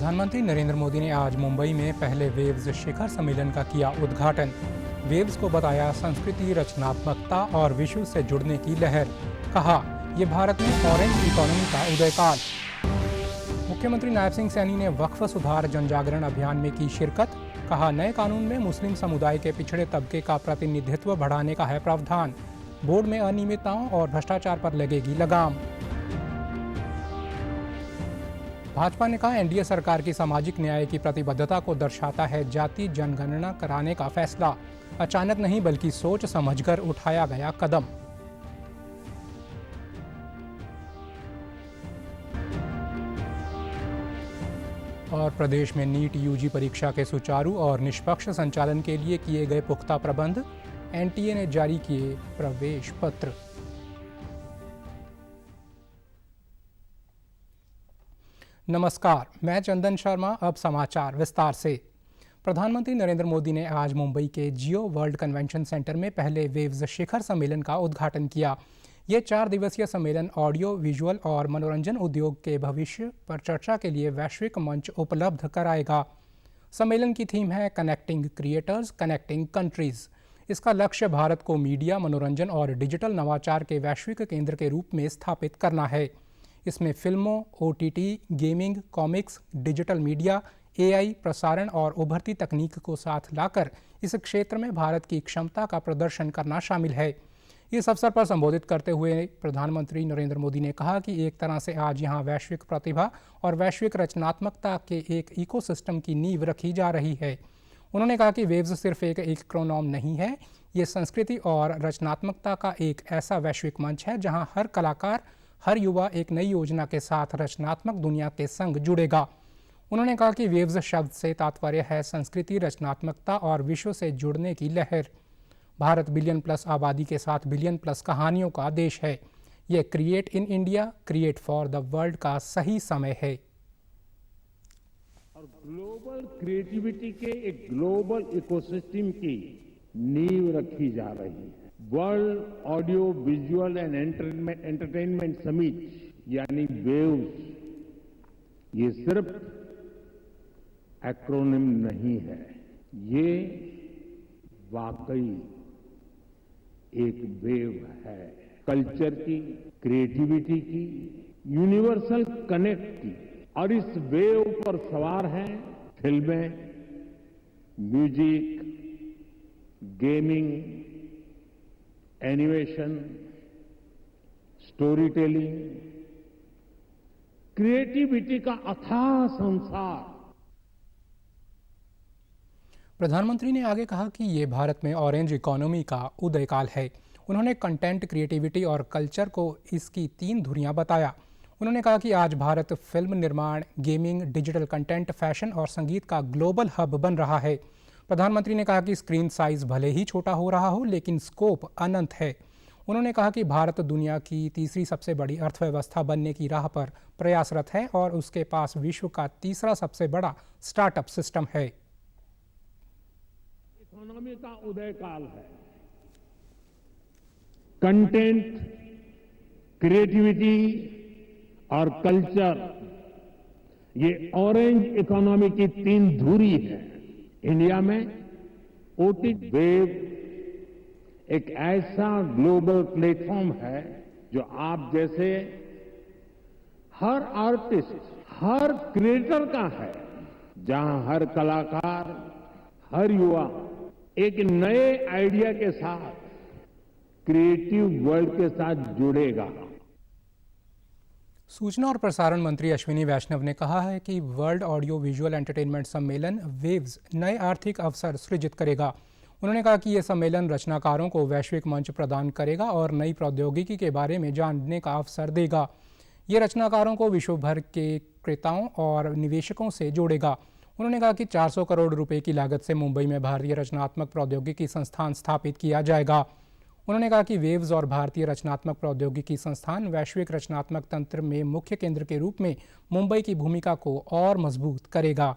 प्रधानमंत्री नरेंद्र मोदी ने आज मुंबई में पहले वेव्स शिखर सम्मेलन का किया उद्घाटन। वेव्स को बताया संस्कृति, रचनात्मकता और विश्व से जुड़ने की लहर। कहा, ये भारत में ऑरेंज इकोनॉमी का उदयकाल। मुख्यमंत्री नायब सिंह सैनी ने वक्फ सुधार जनजागरण अभियान में की शिरकत। कहा, नए कानून में मुस्लिम समुदाय के पिछड़े तबके का प्रतिनिधित्व बढ़ाने का है प्रावधान। बोर्ड में अनियमितताओं और भ्रष्टाचार पर लगेगी लगाम। भाजपा ने कहा, एनडीए सरकार की सामाजिक न्याय की प्रतिबद्धता को दर्शाता है जाति जनगणना कराने का फैसला। अचानक नहीं बल्कि सोच समझकर उठाया गया कदम। और प्रदेश में नीट यूजी परीक्षा के सुचारू और निष्पक्ष संचालन के लिए किए गए पुख्ता प्रबंध। एनटीए ने जारी किए प्रवेश पत्र। नमस्कार, मैं चंदन शर्मा। अब समाचार विस्तार से। प्रधानमंत्री नरेंद्र मोदी ने आज मुंबई के जियो वर्ल्ड कन्वेंशन सेंटर में पहले वेव्स शिखर सम्मेलन का उद्घाटन किया। ये 4 दिवसीय सम्मेलन ऑडियो विजुअल और मनोरंजन उद्योग के भविष्य पर चर्चा के लिए वैश्विक मंच उपलब्ध कराएगा। सम्मेलन की थीम है कनेक्टिंग क्रिएटर्स, कनेक्टिंग कंट्रीज। इसका लक्ष्य भारत को मीडिया, मनोरंजन और डिजिटल नवाचार के वैश्विक केंद्र के रूप में स्थापित करना है। इसमें फिल्मों, OTT, gaming, comics, digital media, AI, प्रसारण और उभरती तकनीक को साथ लाकर इस क्षेत्र में भारत की क्षमता का प्रदर्शन करना शामिल है। इस अवसर पर संबोधित करते हुए प्रधानमंत्री नरेंद्र मोदी ने कहा कि एक तरह से आज यहाँ वैश्विक प्रतिभा और वैश्विक रचनात्मकता के एक इकोसिस्टम की नींव रखी जा रही है। उन्होंने कहा कि वेव्स सिर्फ एक एक्रोनॉम नहीं है, ये संस्कृति और रचनात्मकता का एक ऐसा वैश्विक मंच है जहाँ हर कलाकार, हर युवा एक नई योजना के साथ रचनात्मक दुनिया के संग जुड़ेगा। उन्होंने कहा कि वेव्स शब्द से तात्पर्य है संस्कृति, रचनात्मकता और विश्व से जुड़ने की लहर। भारत बिलियन प्लस आबादी के साथ बिलियन प्लस कहानियों का देश है। ये create in India, create for the world का सही समय है। और ग्लोबल क्रिएटिविटी के एक ग्लोबल इकोसिस्टम की नींव रखी जा रही है। World audio visual and entertainment summit यानी वेव्स, ये सिर्फ एक्रोनिम नहीं है, ये वाकई एक वेव है। कल्चर की, क्रिएटिविटी की, यूनिवर्सल कनेक्ट की। और इस वेव पर सवार हैं फिल्में, music, gaming, animation, story telling, creativity का अथाह संसार। प्रधानमंत्री ने आगे कहा कि ये भारत में ऑरेंज इकोनॉमी का उदयकाल है। उन्होंने कंटेंट, क्रिएटिविटी और कल्चर को इसकी 3 धुरियां बताया। उन्होंने कहा कि आज भारत फिल्म निर्माण, गेमिंग, डिजिटल कंटेंट, फैशन और संगीत का ग्लोबल हब बन रहा है। प्रधानमंत्री ने कहा कि स्क्रीन साइज भले ही छोटा हो रहा हो, लेकिन स्कोप अनंत है। उन्होंने कहा कि भारत दुनिया की तीसरी सबसे बड़ी अर्थव्यवस्था बनने की राह पर प्रयासरत है और उसके पास विश्व का तीसरा सबसे बड़ा स्टार्टअप सिस्टम है। इकोनॉमी का उदयकाल है। कंटेंट, क्रिएटिविटी और कल्चर, ये ऑरेंज इकोनॉमी की 3 धुरी है। इंडिया में ओटीटी वेव एक ऐसा ग्लोबल प्लेटफॉर्म है जो आप जैसे हर आर्टिस्ट, हर क्रिएटर का है, जहां हर कलाकार, हर युवा एक नए आइडिया के साथ क्रिएटिव वर्ल्ड के साथ जुड़ेगा। सूचना और प्रसारण मंत्री अश्विनी वैष्णव ने कहा है कि वर्ल्ड ऑडियो विजुअल एंटरटेनमेंट सम्मेलन वेव्स नए आर्थिक अवसर सृजित करेगा। उन्होंने कहा कि यह सम्मेलन रचनाकारों को वैश्विक मंच प्रदान करेगा और नई प्रौद्योगिकी के बारे में जानने का अवसर देगा। ये रचनाकारों को विश्व भर के क्रेताओं और निवेशकों से जोड़ेगा। उन्होंने कहा कि 400 करोड़ रुपए की लागत से मुंबई में भारतीय रचनात्मक प्रौद्योगिकी संस्थान स्थापित किया जाएगा। उन्होंने कहा कि वेव्स और भारतीय रचनात्मक प्रौद्योगिकी संस्थान वैश्विक रचनात्मक तंत्र में मुख्य केंद्र के रूप में मुंबई की भूमिका को और मजबूत करेगा।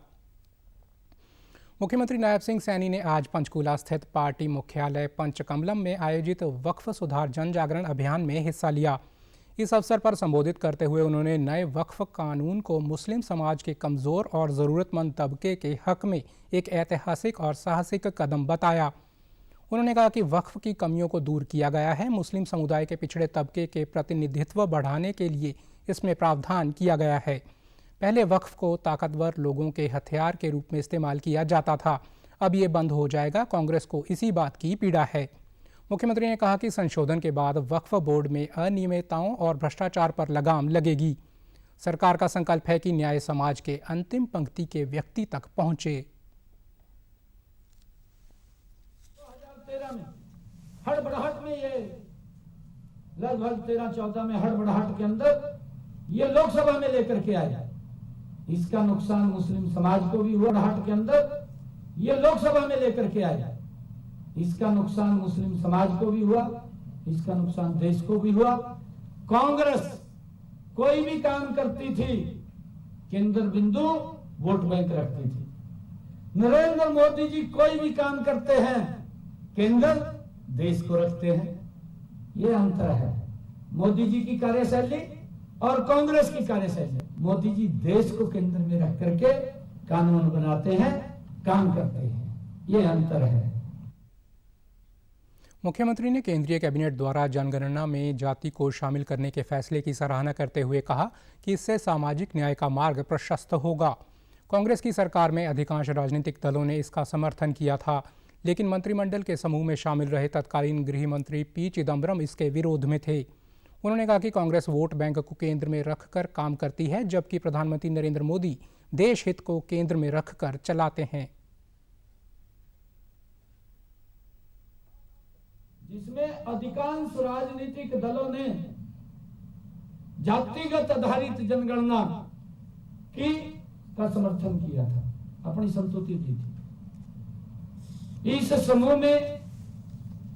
मुख्यमंत्री नायब सिंह सैनी ने आज पंचकूला स्थित पार्टी मुख्यालय पंचकमलम में आयोजित वक्फ सुधार जन जागरण अभियान में हिस्सा लिया। इस अवसर पर संबोधित करते हुए उन्होंने नए वक्फ कानून को मुस्लिम समाज के कमज़ोर और ज़रूरतमंद तबके के हक में एक ऐतिहासिक और साहसिक कदम बताया। उन्होंने कहा कि वक्फ की कमियों को दूर किया गया है। मुस्लिम समुदाय के पिछड़े तबके के प्रतिनिधित्व बढ़ाने के लिए इसमें प्रावधान किया गया है। पहले वक्फ को ताकतवर लोगों के हथियार के रूप में इस्तेमाल किया जाता था, अब ये बंद हो जाएगा। कांग्रेस को इसी बात की पीड़ा है। मुख्यमंत्री ने कहा कि संशोधन के बाद वक्फ बोर्ड में अनियमितताओं और भ्रष्टाचार पर लगाम लगेगी। सरकार का संकल्प है कि न्याय समाज के अंतिम पंक्ति के व्यक्ति तक पहुंचे। 2013 में हड़बड़ाहट में ये लगभग 13-14 में हड़बड़ाहट के अंदर ये लोकसभा में लेकर के आया। इसका नुकसान मुस्लिम समाज को भी हुआ। हड़बड़ाहट के अंदर ये लोकसभा में लेकर के आया। इसका नुकसान मुस्लिम समाज को भी हुआ, इसका नुकसान देश को भी हुआ। कांग्रेस कोई भी काम करती थी केंद्र बिंदु वोट बैंक रखती थी। नरेंद्र मोदी जी कोई भी काम करते हैं केंद्र देश को रखते हैं। ये अंतर है मोदी जी की कार्यशैली और कांग्रेस की कार्यशैली। मोदी जी देश को केंद्र में रख करके कानून बनाते हैं, काम करते हैं। ये अंतर है। मुख्यमंत्री ने केंद्रीय कैबिनेट द्वारा जनगणना में जाति को शामिल करने के फैसले की सराहना करते हुए कहा कि इससे सामाजिक न्याय का मार्ग प्रशस्त होगा। कांग्रेस की सरकार में अधिकांश राजनीतिक दलों ने इसका समर्थन किया था, लेकिन मंत्रिमंडल के समूह में शामिल रहे तत्कालीन गृह मंत्री पी चिदम्बरम इसके विरोध में थे। उन्होंने कहा कि कांग्रेस वोट बैंक को केंद्र में रखकर काम करती है, जबकि प्रधानमंत्री नरेंद्र मोदी देश हित को केंद्र में रखकर चलाते हैं। जिसमें अधिकांश राजनीतिक दलों ने जातिगत आधारित जनगणना का समर्थन किया था, अपनी संतुष्टि दी थी। इस समूह में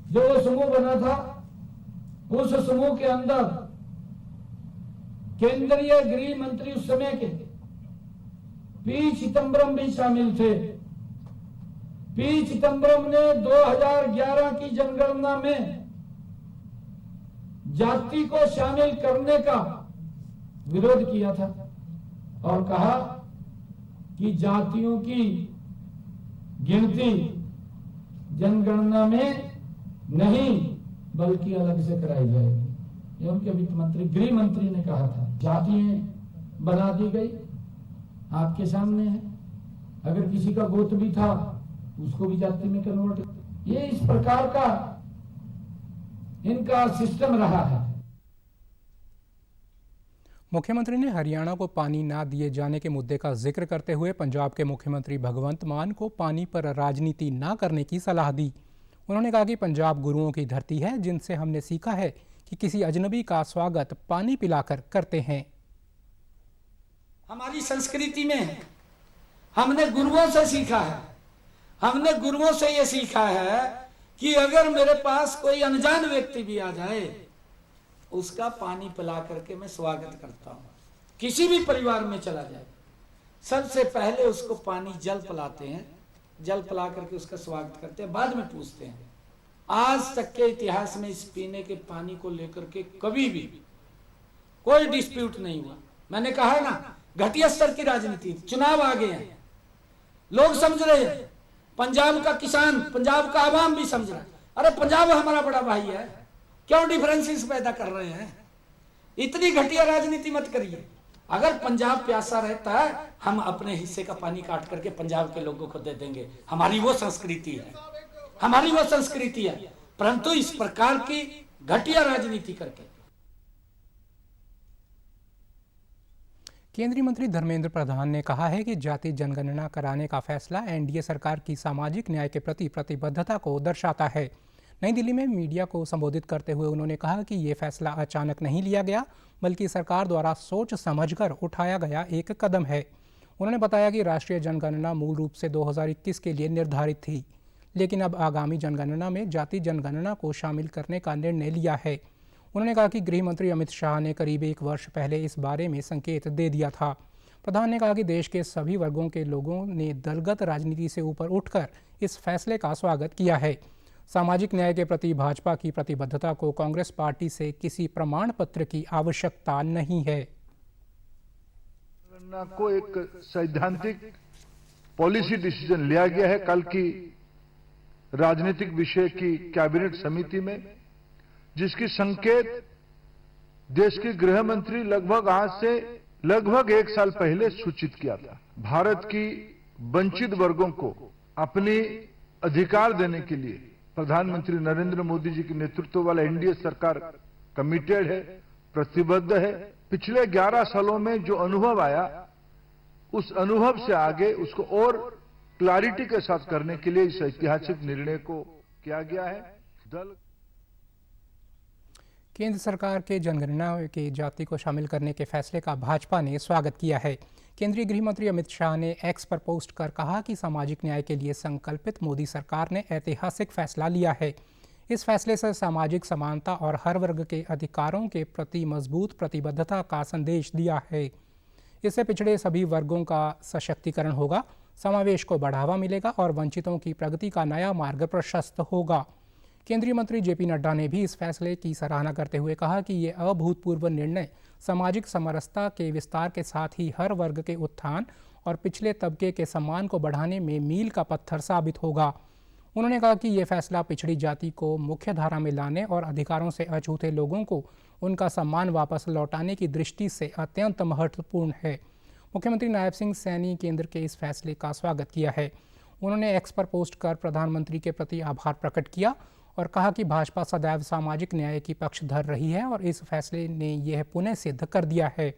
जो समूह बना था, उस समूह के अंदर केंद्रीय गृह मंत्री उस समय के पी चिदम्बरम भी शामिल थे। पी चिदम्बरम ने 2011 की जनगणना में जाति को शामिल करने का विरोध किया था और कहा कि जातियों की गिनती जनगणना में नहीं बल्कि अलग से कराई जाएगी। ये उनके वित्त मंत्री गृह मंत्री ने कहा था। जातियां बना दी गई, आपके सामने है। अगर किसी का गोत्र भी था उसको भी जाति में कन्वर्ट। ये इस प्रकार का इनका सिस्टम रहा है। मुख्यमंत्री ने हरियाणा को पानी ना दिए जाने के मुद्दे का जिक्र करते हुए पंजाब के मुख्यमंत्री भगवंत मान को पानी पर राजनीति ना करने की सलाह दी। उन्होंने कहा कि पंजाब गुरुओं की धरती है, जिनसे हमने सीखा है कि किसी अजनबी का स्वागत पानी पिलाकर करते हैं। हमारी संस्कृति में हमने गुरुओं से सीखा है। हमने गुरुओं से ये सीखा है कि अगर मेरे पास कोई अनजान व्यक्ति भी आ जाए, उसका पानी पिला करके मैं स्वागत करता हूं। किसी भी परिवार में चला जाए, सबसे पहले उसको पानी जल पिलाते हैं, जल पिला करके उसका स्वागत करते हैं, बाद में पूछते हैं। आज तक के इतिहास में इस पीने के पानी को लेकर के कभी भी कोई डिस्प्यूट नहीं हुआ। मैंने कहा ना, घटिया स्तर की राजनीति, चुनाव आ गए हैं, लोग समझ रहे हैं, पंजाब का किसान, पंजाब का आवाम भी समझ रहा है। अरे पंजाब हमारा बड़ा भाई है, क्यों डिफरेंसेस पैदा कर रहे हैं? इतनी घटिया राजनीति मत करिए। अगर पंजाब प्यासा रहता है, हम अपने हिस्से का पानी काट करके पंजाब के लोगों को दे देंगे। हमारी वो संस्कृति है, हमारी वो संस्कृति है। परंतु इस प्रकार की घटिया राजनीति करके। केंद्रीय मंत्री धर्मेंद्र प्रधान ने कहा है कि जाति जनगणना कराने का फैसला एनडीए सरकार की सामाजिक न्याय के प्रति प्रतिबद्धता को दर्शाता है। नई दिल्ली में मीडिया को संबोधित करते हुए उन्होंने कहा कि ये फैसला अचानक नहीं लिया गया, बल्कि सरकार द्वारा सोच समझकर उठाया गया एक कदम है। उन्होंने बताया कि राष्ट्रीय जनगणना मूल रूप से 2021 के लिए निर्धारित थी, लेकिन अब आगामी जनगणना में जाति जनगणना को शामिल करने का निर्णय लिया है। उन्होंने कहा कि गृह मंत्री अमित शाह ने करीब 1 वर्ष पहले इस बारे में संकेत दे दिया था। प्रधान ने कहा कि देश के सभी वर्गों के लोगों ने दलगत राजनीति से ऊपर उठकर इस फैसले का स्वागत किया है। सामाजिक न्याय के प्रति भाजपा की प्रतिबद्धता को कांग्रेस पार्टी से किसी प्रमाण पत्र की आवश्यकता नहीं है। को एक सैद्धांतिक पॉलिसी डिसीजन लिया गया है कल की राजनीतिक विषय की कैबिनेट समिति में, जिसकी संकेत देश के गृह मंत्री आज से लगभग 1 साल पहले सूचित किया था। भारत की वंचित वर्गों को अपनी अधिकार देने के लिए प्रधानमंत्री नरेंद्र मोदी जी के नेतृत्व वाला एनडीए सरकार कमिटेड है, प्रतिबद्ध है। पिछले 11 सालों में जो अनुभव आया, उस अनुभव से आगे उसको और क्लैरिटी के साथ करने के लिए इस ऐतिहासिक निर्णय को किया गया है। केंद्र सरकार के जनगणना के जाति को शामिल करने के फैसले का भाजपा ने स्वागत किया है। केंद्रीय गृह मंत्री अमित शाह ने एक्स पर पोस्ट कर कहा कि सामाजिक न्याय के लिए संकल्पित मोदी सरकार ने ऐतिहासिक फैसला लिया है। इस फैसले से सामाजिक समानता और हर वर्ग के अधिकारों के प्रति मजबूत प्रतिबद्धता का संदेश दिया है। इससे पिछड़े सभी वर्गों का सशक्तिकरण होगा, समावेश को बढ़ावा मिलेगा और वंचितों की प्रगति का नया मार्ग प्रशस्त होगा। केंद्रीय मंत्री जेपी नड्डा ने भी इस फैसले की सराहना करते हुए कहा कि ये अभूतपूर्व निर्णय सामाजिक समरसता के विस्तार के साथ ही हर वर्ग के उत्थान और पिछले तबके के सम्मान को बढ़ाने में मील का पत्थर साबित होगा। उन्होंने कहा कि ये फैसला पिछड़ी जाति को मुख्य धारा में लाने और अधिकारों से अछूते लोगों को उनका सम्मान वापस लौटाने की दृष्टि से अत्यंत महत्वपूर्ण है। मुख्यमंत्री नायब सिंह सैनी केंद्र के इस फैसले का स्वागत किया है। उन्होंने एक्स पर पोस्ट कर प्रधानमंत्री के प्रति आभार प्रकट किया और कहा कि भाजपा सदैव सामाजिक न्याय की पक्षधर रही है और इस फैसले ने यह पुनः सिद्ध कर दिया है।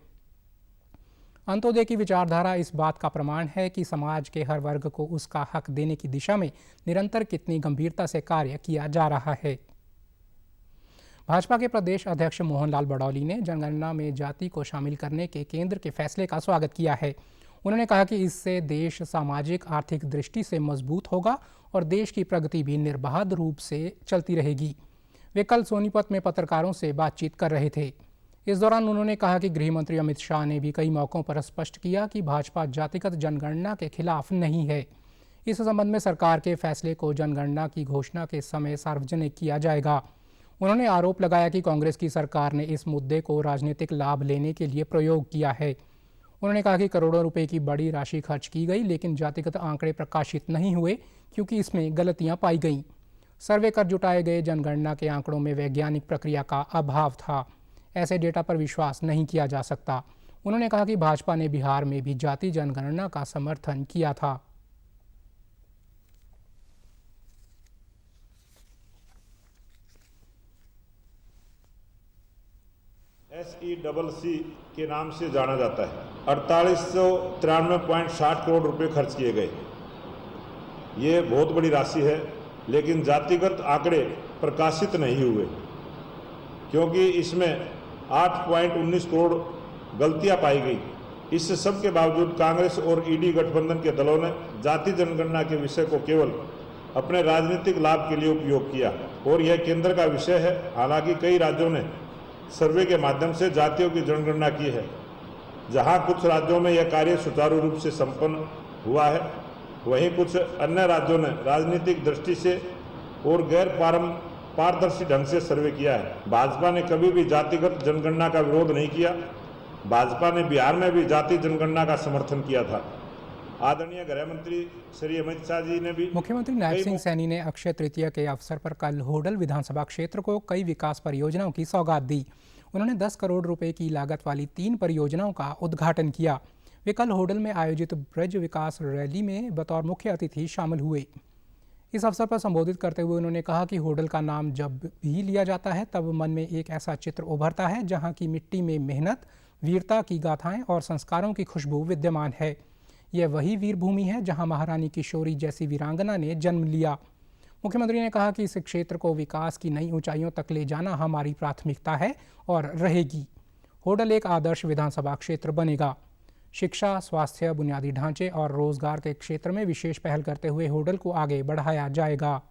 अंत्योदय की विचारधारा इस बात का प्रमाण है कि समाज के हर वर्ग को उसका हक देने की दिशा में निरंतर कितनी गंभीरता से कार्य किया जा रहा है। भाजपा के प्रदेश अध्यक्ष मोहनलाल बड़ौली ने जनगणना में जाति को शामिल करने के केंद्र के फैसले का स्वागत किया है। उन्होंने कहा कि इससे देश सामाजिक आर्थिक दृष्टि से मजबूत होगा और देश की प्रगति भी निर्बाध रूप से चलती रहेगी। वे कल सोनीपत में पत्रकारों से बातचीत कर रहे थे। इस दौरान उन्होंने कहा कि गृह मंत्री अमित शाह ने भी कई मौकों पर स्पष्ट किया कि भाजपा जातिगत जनगणना के खिलाफ नहीं है। इस संबंध में सरकार के फैसले को जनगणना की घोषणा के समय सार्वजनिक किया जाएगा। उन्होंने आरोप लगाया कि कांग्रेस की सरकार ने इस मुद्दे को राजनीतिक लाभ लेने के लिए प्रयोग किया है। उन्होंने कहा कि करोड़ों रुपए की बड़ी राशि खर्च की गई, लेकिन जातिगत आंकड़े प्रकाशित नहीं हुए क्योंकि इसमें गलतियां पाई गईं। सर्वे कर जुटाए गए जनगणना के आंकड़ों में वैज्ञानिक प्रक्रिया का अभाव था। ऐसे डेटा पर विश्वास नहीं किया जा सकता। उन्होंने कहा कि भाजपा ने बिहार में भी जाति जनगणना का समर्थन किया था। SECC के नाम से जाना जाता है। 4893.60 करोड़ रुपए खर्च किए गए। ये बहुत बड़ी राशि है, लेकिन जातिगत आंकड़े प्रकाशित नहीं हुए क्योंकि इसमें 8.19 करोड़ गलतियां पाई गई। इस सब के बावजूद कांग्रेस और ईडी गठबंधन के दलों ने जाति जनगणना के विषय को केवल अपने राजनीतिक लाभ के लिए उपयोग किया और यह केंद्र का विषय है। हालांकि कई राज्यों ने सर्वे के माध्यम से जातियों की जनगणना की है। जहां कुछ राज्यों में यह कार्य सुचारू रूप से संपन्न हुआ है, वहीं कुछ अन्य राज्यों ने राजनीतिक दृष्टि से और गैर पारदर्शी ढंग से सर्वे किया है। भाजपा ने कभी भी जातिगत जनगणना का विरोध नहीं किया। भाजपा ने बिहार में भी जाति जनगणना का समर्थन किया था। आदरणीय गृह मंत्री श्री अमित शाह जी ने भी। मुख्यमंत्री नायब सिंह सैनी ने अक्षय तृतीया के अवसर पर कल होडल विधानसभा क्षेत्र को कई विकास परियोजनाओं की सौगात दी। उन्होंने 10 करोड़ रुपए की लागत वाली 3 परियोजनाओं का उद्घाटन किया। वे कल होडल में आयोजित ब्रज विकास रैली में बतौर मुख्य अतिथि शामिल हुए। इस अवसर पर संबोधित करते हुए उन्होंने कहा कि होडल का नाम जब भी लिया जाता है तब मन में एक ऐसा चित्र उभरता है जहां की मिट्टी में मेहनत, वीरता की गाथाएं और संस्कारों की खुशबू विद्यमान है। यह वही वीर भूमि है जहां महारानी किशोरी जैसी वीरांगना ने जन्म लिया। मुख्यमंत्री ने कहा कि इस क्षेत्र को विकास की नई ऊंचाइयों तक ले जाना हमारी प्राथमिकता है और रहेगी। होडल एक आदर्श विधानसभा क्षेत्र बनेगा। शिक्षा, स्वास्थ्य, बुनियादी ढांचे और रोजगार के क्षेत्र में विशेष पहल करते हुए होडल को आगे बढ़ाया जाएगा।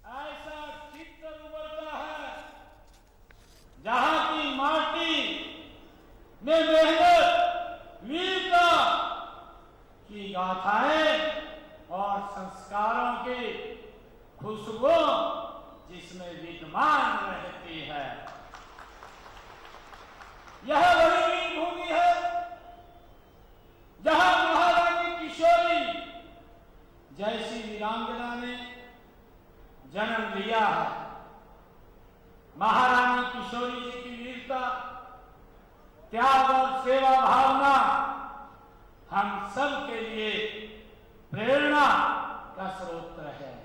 ऐसा चित्र उभरता है जहां की माटी में मेहनत, वीरता की गाथा भावनाएं और संस्कारों की खुशबू जिसमें विद्यमान रहती है। यह वही वीर भूमि है जहां महारानी किशोरी जैसी वीरांगना ने जन्म लिया है। महारानी किशोरी जी की वीरता, त्याग और सेवा भावना हम सब के लिए प्रेरणा का स्रोत है।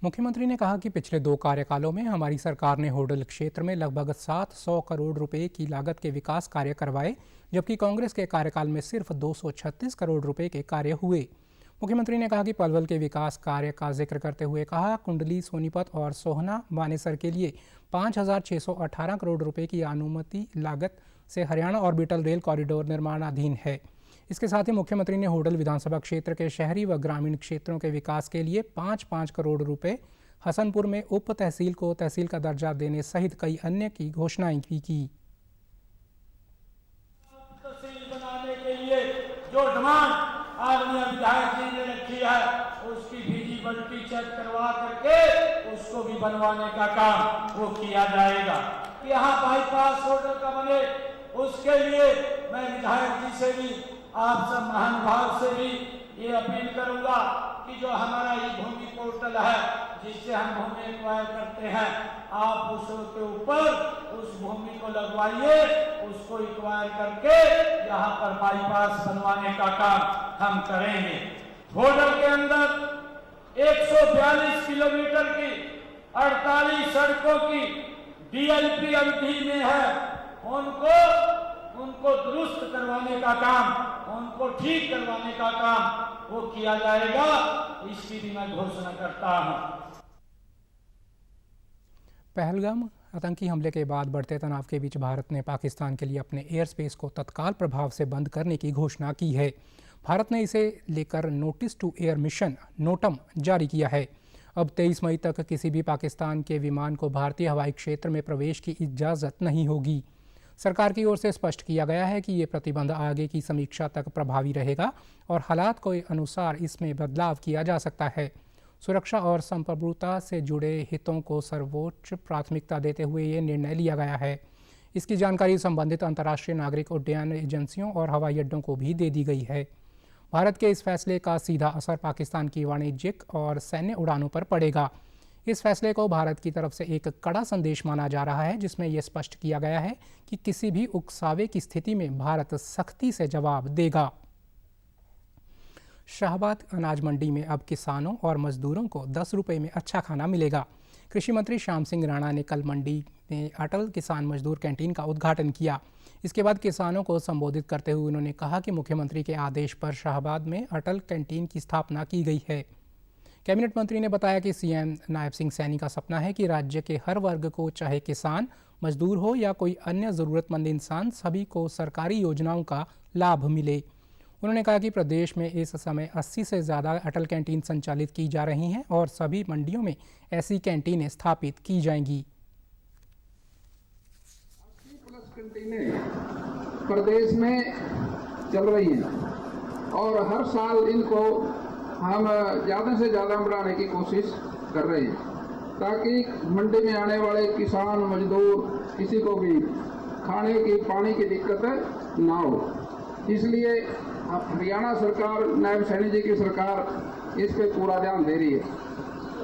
मुख्यमंत्री ने कहा कि पिछले 2 कार्यकालों में हमारी सरकार ने होडल क्षेत्र में लगभग 700 करोड़ रुपए की लागत के विकास कार्य करवाए, जबकि कांग्रेस के कार्यकाल में सिर्फ 236 करोड़ रुपए के कार्य हुए। मुख्यमंत्री ने कहा कि पलवल के विकास कार्य का जिक्र करते हुए कहा, कुंडली, सोनीपत और सोहना मानेसर के लिए 5,618 करोड़ रुपए की अनुमति लागत से हरियाणा ऑर्बिटल रेल कॉरिडोर निर्माणाधीन है। इसके साथ ही मुख्यमंत्री ने होडल विधानसभा क्षेत्र के शहरी व ग्रामीण क्षेत्रों के विकास के लिए 5-5 करोड़ रुपए, हसनपुर में उप तहसील को तहसील का दर्जा देने सहित कई अन्य की घोषणाएं भी की। तहसील बनाने के लिए जो डिमांड आदरणीय विधायक जी ने रखी है, उसकी विजिबिलिटी चेक करवा करके उसको भी बनवाने का काम वो किया जाएगा। यहाँ बाईपास होटल का बने, उसके लिए मैं विधायक जी से भी, आप सब महानुभाव से भी ये अपील करूंगा कि जो हमारा ये भूमि पोर्टल है जिससे हम भूमि एक्वायर करते हैं, आप उसके ऊपर उस भूमि को लगवाइए, उसको एक्वायर करके यहाँ पर बाईपास बनवाने का काम हम करेंगे। होडल के अंदर 142 किलोमीटर की 48 सड़कों की DLP अवधि में है, उनको दुरुस्त करवाने का काम, उनको ठीक करवाने का काम वो किया जाएगा, इसकी भी मैं घोषणा करता हूं। पहलगाम आतंकी हमले के बाद बढ़ते तनाव के बीच भारत ने पाकिस्तान के लिए अपने एयर स्पेस को तत्काल प्रभाव से बंद करने की घोषणा की है। भारत ने इसे लेकर notice to air mission NOTAM जारी किया है। अब 23 मई तक किसी भी पाकिस्तान के विमान को भारतीय हवाई क्षेत्र में प्रवेश की इजाज़त नहीं होगी। सरकार की ओर से स्पष्ट किया गया है कि ये प्रतिबंध आगे की समीक्षा तक प्रभावी रहेगा और हालात के अनुसार इसमें बदलाव किया जा सकता है। सुरक्षा और संप्रभुता से जुड़े हितों को सर्वोच्च प्राथमिकता देते हुए ये निर्णय लिया गया है। इसकी जानकारी संबंधित अंतर्राष्ट्रीय नागरिक उड्डयन एजेंसियों और हवाई अड्डों को भी दे दी गई है। भारत के इस फैसले का सीधा असर पाकिस्तान की वाणिज्यिक और सैन्य उड़ानों पर पड़ेगा। इस फैसले को भारत की तरफ से एक कड़ा संदेश माना जा रहा है, जिसमें यह स्पष्ट किया गया है कि किसी भी उकसावे की स्थिति में भारत सख्ती से जवाब देगा। शाहबाद अनाज मंडी में अब किसानों और मजदूरों को 10 रुपये में अच्छा खाना मिलेगा। कृषि मंत्री श्याम सिंह राणा ने कल मंडी में अटल किसान मजदूर कैंटीन का उद्घाटन किया। इसके बाद किसानों को संबोधित करते हुए उन्होंने कहा कि मुख्यमंत्री के आदेश पर शाहबाद में अटल कैंटीन की स्थापना की गई है। कैबिनेट मंत्री ने बताया कि सीएम नायब सिंह सैनी का सपना है कि राज्य के हर वर्ग को, चाहे किसान, मजदूर हो या कोई अन्य ज़रूरतमंद इंसान, सभी को सरकारी योजनाओं का लाभ मिले। उन्होंने कहा कि प्रदेश में इस समय 80 से ज़्यादा अटल कैंटीन संचालित की जा रही हैं और सभी मंडियों में ऐसी कैंटीनें स्थापित की जाएंगी। 80+ कैंटीनें प्रदेश में चल रही हैं और हर साल इनको हम ज़्यादा से ज़्यादा बढ़ाने की कोशिश कर रहे हैं, ताकि मंडी में आने वाले किसान, मजदूर, किसी को भी खाने की, पानी की दिक्कत ना हो। इसलिए हरियाणा सरकार, नायब सैनी जी की सरकार इस पे पूरा ध्यान दे रही है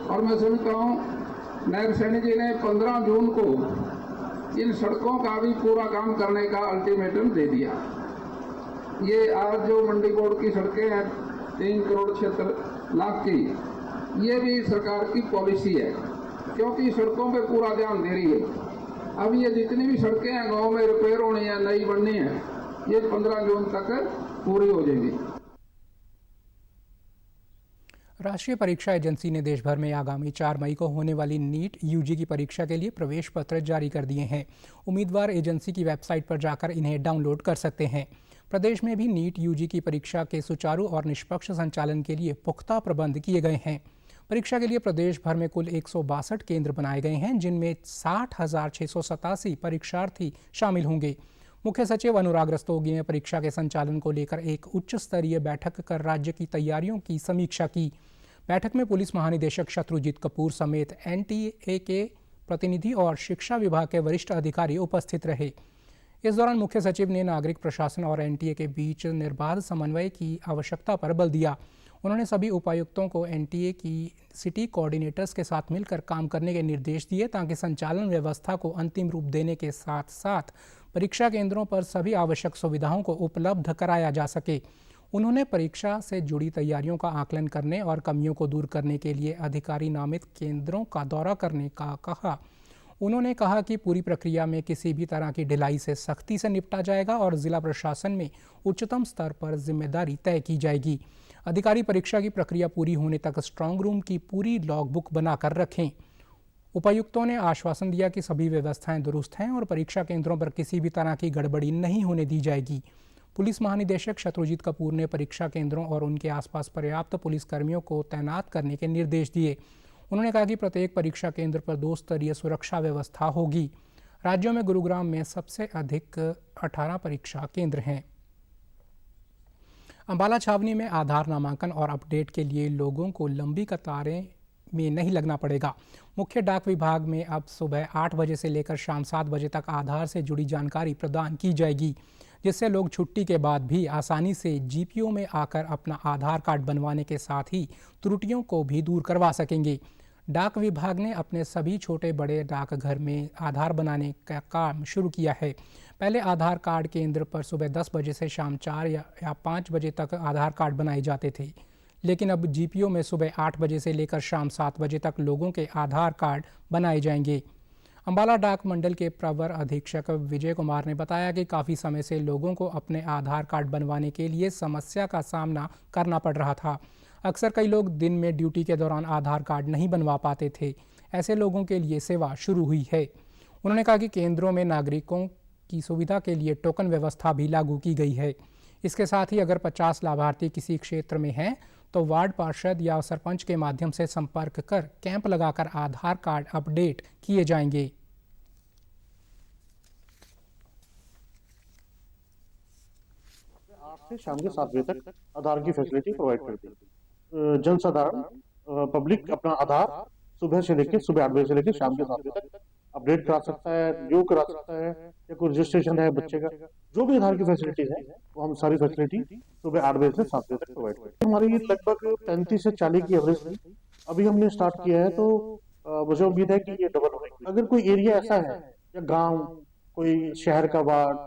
और मैं समझता हूँ नायब सैनी जी ने 15 जून को इन सड़कों का भी पूरा काम करने का अल्टीमेटम दे दिया। ये आज जो मंडी बोर्ड की सड़कें हैं 3 करोड़ 76 लाख की, ये भी सरकार की पॉलिसी है, क्योंकि सड़कों पे पूरा ध्यान दे रही है। अब ये जितनी भी सड़कें हैं गांव में रिपेयर होनी है, नई बननी है, ये 15 जून तक पूरी हो जाएगी। राष्ट्रीय परीक्षा एजेंसी ने देश भर में आगामी 4 मई को होने वाली नीट यूजी की परीक्षा के लिए प्रवेश पत्र जारी कर दिए हैं। उम्मीदवार एजेंसी की वेबसाइट पर जाकर इन्हें डाउनलोड कर सकते हैं। प्रदेश में भी नीट यूजी की परीक्षा के सुचारू और निष्पक्ष संचालन के लिए पुख्ता प्रबंध किए गए हैं। परीक्षा के लिए प्रदेश भर में कुल 162 केंद्र बनाए गए हैं, जिनमें 60,687 परीक्षार्थी शामिल होंगे। मुख्य सचिव अनुराग रस्तोगी ने परीक्षा के संचालन को लेकर एक उच्च स्तरीय बैठक कर राज्य की तैयारियों की समीक्षा की। बैठक में पुलिस महानिदेशक शत्रुजीत कपूर समेत एनटीए के प्रतिनिधि और शिक्षा विभाग के वरिष्ठ अधिकारी उपस्थित रहे। इस दौरान मुख्य सचिव ने नागरिक प्रशासन और एनटीए के बीच निर्बाध समन्वय की आवश्यकता पर बल दिया। उन्होंने सभी उपायुक्तों को एनटीए की सिटी कोऑर्डिनेटर्स के साथ मिलकर काम करने के निर्देश दिए ताकि संचालन व्यवस्था को अंतिम रूप देने के साथ साथ परीक्षा केंद्रों पर सभी आवश्यक सुविधाओं को उपलब्ध कराया जा सके। उन्होंने परीक्षा से जुड़ी तैयारियों का आकलन करने और कमियों को दूर करने के लिए अधिकारी नामित केंद्रों का दौरा करने का कहा। उन्होंने कहा कि पूरी प्रक्रिया में किसी भी तरह की ढिलाई से सख्ती से निपटा जाएगा और जिला प्रशासन में उच्चतम स्तर पर जिम्मेदारी तय की जाएगी। अधिकारी परीक्षा की प्रक्रिया पूरी होने तक स्ट्रांग रूम की पूरी लॉगबुक बनाकर रखें। उपायुक्तों ने आश्वासन दिया कि सभी व्यवस्थाएं दुरुस्त हैं और परीक्षा केंद्रों पर किसी भी तरह की गड़बड़ी नहीं होने दी जाएगी। पुलिस महानिदेशक शत्रुजीत कपूर ने परीक्षा केंद्रों और उनके आसपास पर्याप्त पुलिसकर्मियों को तैनात करने के निर्देश दिए। उन्होंने कहा कि प्रत्येक परीक्षा केंद्र पर 2 स्तरीय सुरक्षा व्यवस्था होगी। राज्यों में गुरुग्राम में सबसे अधिक 18 परीक्षा केंद्र हैं। अंबाला छावनी में आधार नामांकन और अपडेट के लिए लोगों को लंबी कतारें में नहीं लगना पड़ेगा। मुख्य डाक विभाग में अब सुबह 8 बजे से लेकर शाम 7 बजे तक आधार से जुड़ी जानकारी प्रदान की जाएगी, जिससे लोग छुट्टी के बाद भी आसानी से जीपीओ में आकर अपना आधार कार्ड बनवाने के साथ ही त्रुटियों को भी दूर करवा सकेंगे। डाक विभाग ने अपने सभी छोटे बड़े डाकघर में आधार बनाने का काम शुरू किया है। पहले आधार कार्ड केंद्र पर सुबह 10 बजे से शाम 4 या 5 बजे तक आधार कार्ड बनाए जाते थे, लेकिन अब जीपीओ में सुबह 8 बजे से लेकर शाम 7 बजे तक लोगों के आधार कार्ड बनाए जाएंगे। अंबाला डाक मंडल के प्रवर अधीक्षक विजय कुमार ने बताया कि काफ़ी समय से लोगों को अपने आधार कार्ड बनवाने के लिए समस्या का सामना करना पड़ रहा था। अक्सर कई लोग दिन में ड्यूटी के दौरान आधार कार्ड नहीं बनवा पाते थे। ऐसे लोगों के लिए सेवा शुरू हुई है। उन्होंने कहा कि केंद्रों में नागरिकों की सुविधा के लिए टोकन व्यवस्था भी लागू की गई है। इसके साथ ही अगर 50 लाभार्थी किसी क्षेत्र में हैं तो वार्ड पार्षद या सरपंच के माध्यम से संपर्क कर कैंप लगाकर आधार कार्ड अपडेट किए जाएंगे। आज से शाम के 7 बजे तक आधार की फैसिलिटी प्रोवाइड करती है। जनसाधारण पब्लिक अपना आधार सुबह 8 बजे से लेकर शाम के 7 बजे तक अपडेट करा सकता है, रिन्यू करा सकता है, या कोई रजिस्ट्रेशन है बच्चे का, जो भी आधार की फैसिलिटीज है वो हम सारी फैसिलिटी सुबह 8 बजे से 7 बजे तक प्रोवाइड करते हैं। हमारी लगभग 35 से 40 की एवरेज थी, अभी हमने स्टार्ट किया है तो मुझे उम्मीद है कि ये डबल होगी। अगर कोई एरिया ऐसा है या गाँव, कोई शहर का वार्ड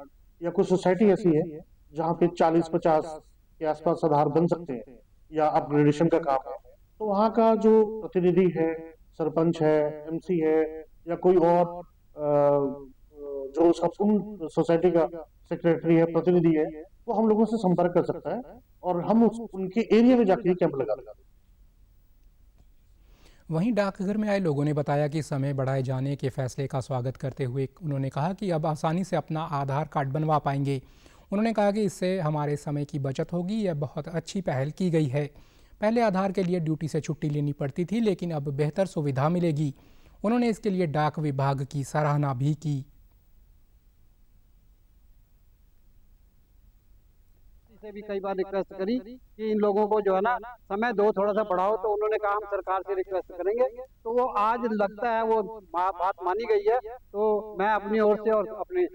या कोई सोसाइटी ऐसी है जहाँ पे 40-50 के आसपास आधार बन सकते हैं या अपग्रेडेशन का काम है, तो वहाँ का जो प्रतिनिधि है, सरपंच है, एमसी है या कोई और जो उसका पूर्ण सोसाइटी का सेक्रेटरी है, प्रतिनिधि है, वो हम लोगों से संपर्क कर सकता है और हम उनके एरिया में जाकर कैंप लगा देंगे। वहीं डाकघर में आए लोगों ने बताया कि समय बढ़ाए जाने के फैसले का स्वागत करते हुए उन्होंने कहा कि अब आसानी से अपना आधार कार्ड बनवा पाएंगे। उन्होंने कहा कि इससे हमारे समय की बचत होगी। यह बहुत अच्छी पहल की गई है। पहले आधार के लिए ड्यूटी से छुट्टी लेनी पड़ती थी, लेकिन अब बेहतर सुविधा मिलेगी। उन्होंने इसके लिए डाक विभाग की सराहना भी की। से भी कई बार रिक्वेस्ट करी कि इन लोगों को जो है ना समय दो, थोड़ा सा बढ़ाओ, तो उन्होंने कहा हम सरकार से रिक्वेस्ट करेंगे, तो वो आज लगता है वो बात मानी गई है। तो मैं अपनी ओर से और अपने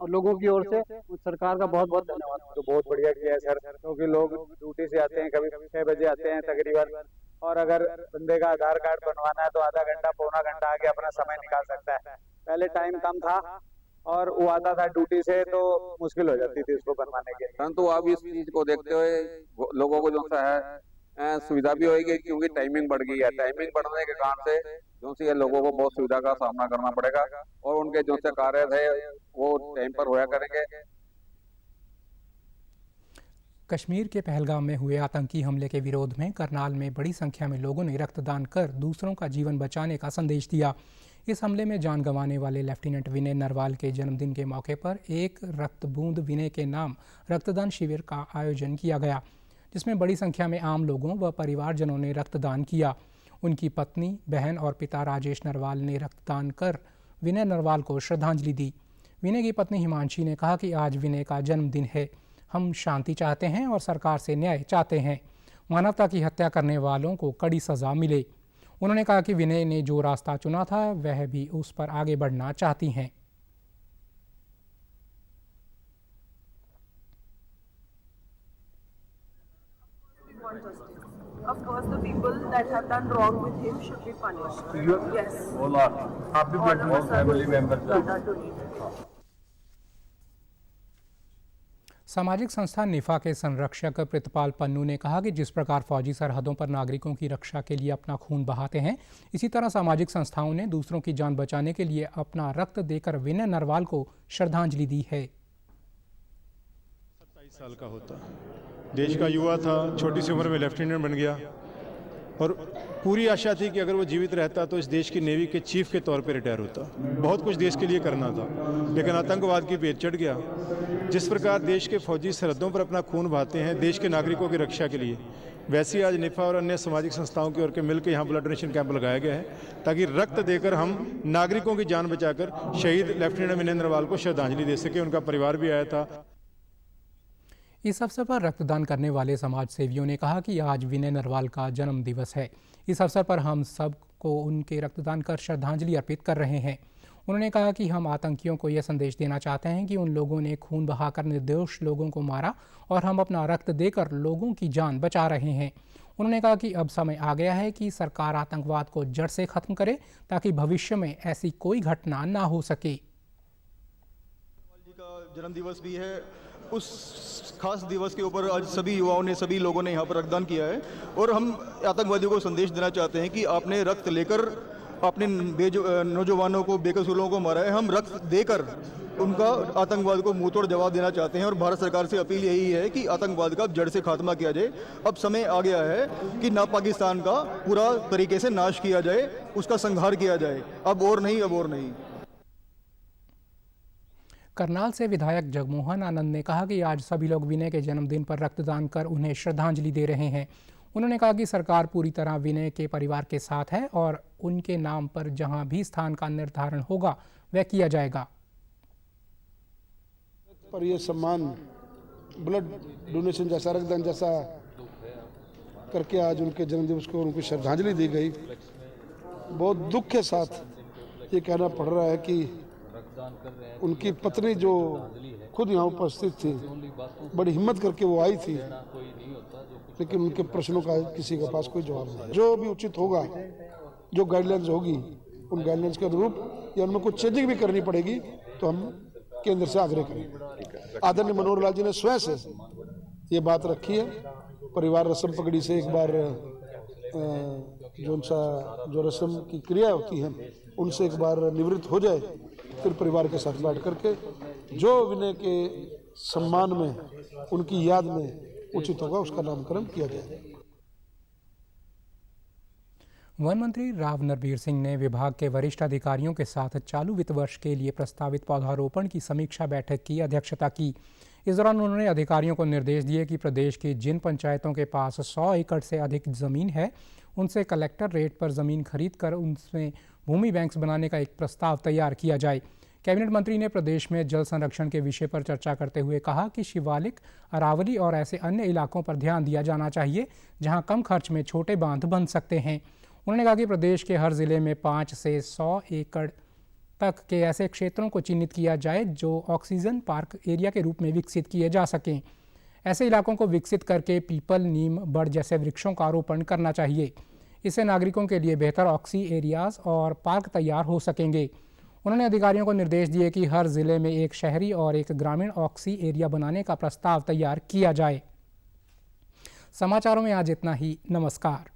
लोगों की ओर से सरकार का बहुत बहुत धन्यवाद। तो बहुत बढ़िया किया है सर, क्योंकि लोग ड्यूटी से आते हैं, कभी 6 बजे आते हैं तकरीबन, और अगर बंदे का आधार कार्ड बनवाना है तो आधा घंटा पौना घंटा आगे अपना समय निकाल सकता है। पहले टाइम कम था और वो आता था ड्यूटी से तो मुश्किल हो जाती थी उसको बनवाने के। परंतु अब इस चीज को देखते हुए लोगों को जो सा है सुविधा भी होगी, क्योंकि टाइमिंग बढ़ गई है। टाइमिंग बढ़ने के कारण से जो सी लोगों को बहुत सुविधा का सामना करना पड़ेगा और उनके जो से कार्य थे वो टाइम पर होया करेंगे। कश्मीर के पहलगाम में हुए आतंकी हमले के विरोध में करनाल में बड़ी संख्या में लोगों ने रक्तदान कर दूसरों का जीवन बचाने का संदेश दिया। इस हमले में जान गंवाने वाले लेफ्टिनेंट विनय नरवाल के जन्मदिन के मौके पर एक रक्त बूंद विनय के नाम रक्तदान शिविर का आयोजन किया गया, जिसमें बड़ी संख्या में आम लोगों व परिवारजनों ने रक्तदान किया। उनकी पत्नी, बहन और पिता राजेश नरवाल ने रक्तदान कर विनय नरवाल को श्रद्धांजलि दी। विनय की पत्नी हिमांशी ने कहा कि आज विनय का जन्मदिन है। हम शांति चाहते हैं और सरकार से न्याय चाहते हैं। मानवता की हत्या करने वालों को कड़ी सजा मिले। उन्होंने कहा कि विनय ने जो रास्ता चुना था वह भी उस पर आगे बढ़ना चाहती हैं। Of course, the people that have done wrong with him should be punished. Yes. All family members. सामाजिक संस्था निफा के संरक्षक प्रितपाल पन्नू ने कहा कि जिस प्रकार फौजी सरहदों पर नागरिकों की रक्षा के लिए अपना खून बहाते हैं, इसी तरह सामाजिक संस्थाओं ने दूसरों की जान बचाने के लिए अपना रक्त देकर विनय नरवाल को श्रद्धांजलि दी है। 27 साल का होता, देश का युवा था, छोटी सी उम्र में लेफ्टिनेंट बन गया और पूरी आशा थी कि अगर वो जीवित रहता तो इस देश की नेवी के चीफ के तौर पे रिटायर होता। बहुत कुछ देश के लिए करना था, लेकिन आतंकवाद की भेंट चढ़ गया। जिस प्रकार देश के फौजी सरहदों पर अपना खून बहाते हैं देश के नागरिकों की रक्षा के लिए, वैसे ही आज निफा और अन्य सामाजिक संस्थाओं की ओर के मिलकर यहाँ ब्लड डोनेशन कैंप लगाया गया है ताकि रक्त देकर हम नागरिकों की जान बचाकर शहीद लेफ्टिनेंट विनय नरवाल को श्रद्धांजलि दे सके। उनका परिवार भी आया था। इस अवसर पर रक्तदान करने वाले समाज सेवियों ने कहा कि आज विनय नरवाल का जन्म दिवस है। इस अवसर पर हम सबको उनके रक्तदान कर श्रद्धांजलि अर्पित कर रहे हैं। उन्होंने कहा कि हम आतंकियों को यह संदेश देना चाहते हैं कि उन लोगों ने खून बहाकर निर्दोष लोगों को मारा और हम अपना रक्त देकर लोगों की जान बचा रहे हैं। उन्होंने कहा कि अब समय आ गया है कि सरकार आतंकवाद को जड़ से खत्म करे ताकि भविष्य में ऐसी कोई घटना ना हो सके। जन्म दिवस भी है, उस खास दिवस के ऊपर आज सभी युवाओं ने, सभी लोगों ने यहाँ पर रक्तदान किया है और हम आतंकवादियों को संदेश देना चाहते हैं कि आपने रक्त लेकर अपने नौजवानों को, बेकसूरों को मारा है। हम रक्त देकर उनका आतंकवाद को मुंहतोड़ जवाब देना चाहते हैं और भारत सरकार से अपील यही है कि आतंकवाद का जड़ से खात्मा किया जाए। अब समय आ गया है कि ना पाकिस्तान का पूरा तरीके से नाश किया जाए, उसका संहार किया जाए। अब और नहीं, अब और नहीं। करनाल से विधायक जगमोहन आनंद ने कहा कि आज सभी लोग विनय के जन्मदिन पर रक्तदान कर उन्हें श्रद्धांजलि दे रहे हैं। उन्होंने कहा कि सरकार पूरी तरह विनय के परिवार के साथ है और उनके नाम पर जहां भी स्थान का निर्धारण होगा वह किया जाएगा। पर यह सम्मान ब्लड डोनेशन जैसा, रक्तदान जैसा करके आज उनके जन्मदिवस को उनको श्रद्धांजलि दी गई। बहुत दुख के साथ ये कहना पड़ रहा है कि उनकी पत्नी जो खुद यहाँ उपस्थित थी, बड़ी हिम्मत करके वो आई थी, लेकिन उनके प्रश्नों का किसी के पास कोई जवाब नहीं। जो भी उचित होगा, जो गाइडलाइंस होगी, उन गाइडलाइंस के अनुरूप या उनमें कुछ चेंजिंग भी करनी पड़ेगी तो हम केंद्र से आग्रह करेंगे। आदरणीय मनोहर लाल जी ने स्वयं से ये बात रखी है। परिवार रस्म पगड़ी से एक बार जो रस्म की क्रिया होती है उनसे एक बार निवृत्त हो जाए, फिर परिवार के साथ बैठ करके जो विनय के सम्मान में, उनकी याद में उचित होगा उसका नामकरण किया जाए। वन मंत्री राव नरबीर सिंह ने विभाग के वरिष्ठ अधिकारियों के साथ चालू वित्त वर्ष के लिए प्रस्तावित पौधारोपण की समीक्षा बैठक की अध्यक्षता की। इस दौरान उन्होंने अधिकारियों को निर्देश दिए कि प्रदेश की जिन पंचायतों के पास 100 एकड़ से अधिक जमीन है, उनसे कलेक्टर रेट पर ज़मीन खरीद कर उनमें भूमि बैंक्स बनाने का एक प्रस्ताव तैयार किया जाए। कैबिनेट मंत्री ने प्रदेश में जल संरक्षण के विषय पर चर्चा करते हुए कहा कि शिवालिक, अरावली और ऐसे अन्य इलाकों पर ध्यान दिया जाना चाहिए जहां कम खर्च में छोटे बांध बन सकते हैं। उन्होंने कहा कि प्रदेश के हर जिले में 5 से 100 एकड़ तक के ऐसे क्षेत्रों को चिन्हित किया जाए जो ऑक्सीजन पार्क एरिया के रूप में विकसित किए जा सकें। ऐसे इलाकों को विकसित करके पीपल, नीम, बड़ जैसे वृक्षों का आरोपण करना चाहिए। इससे नागरिकों के लिए बेहतर ऑक्सी एरियाज और पार्क तैयार हो सकेंगे। उन्होंने अधिकारियों को निर्देश दिए कि हर जिले में एक शहरी और एक ग्रामीण ऑक्सी एरिया बनाने का प्रस्ताव तैयार किया जाए। समाचारों में आज इतना ही। नमस्कार।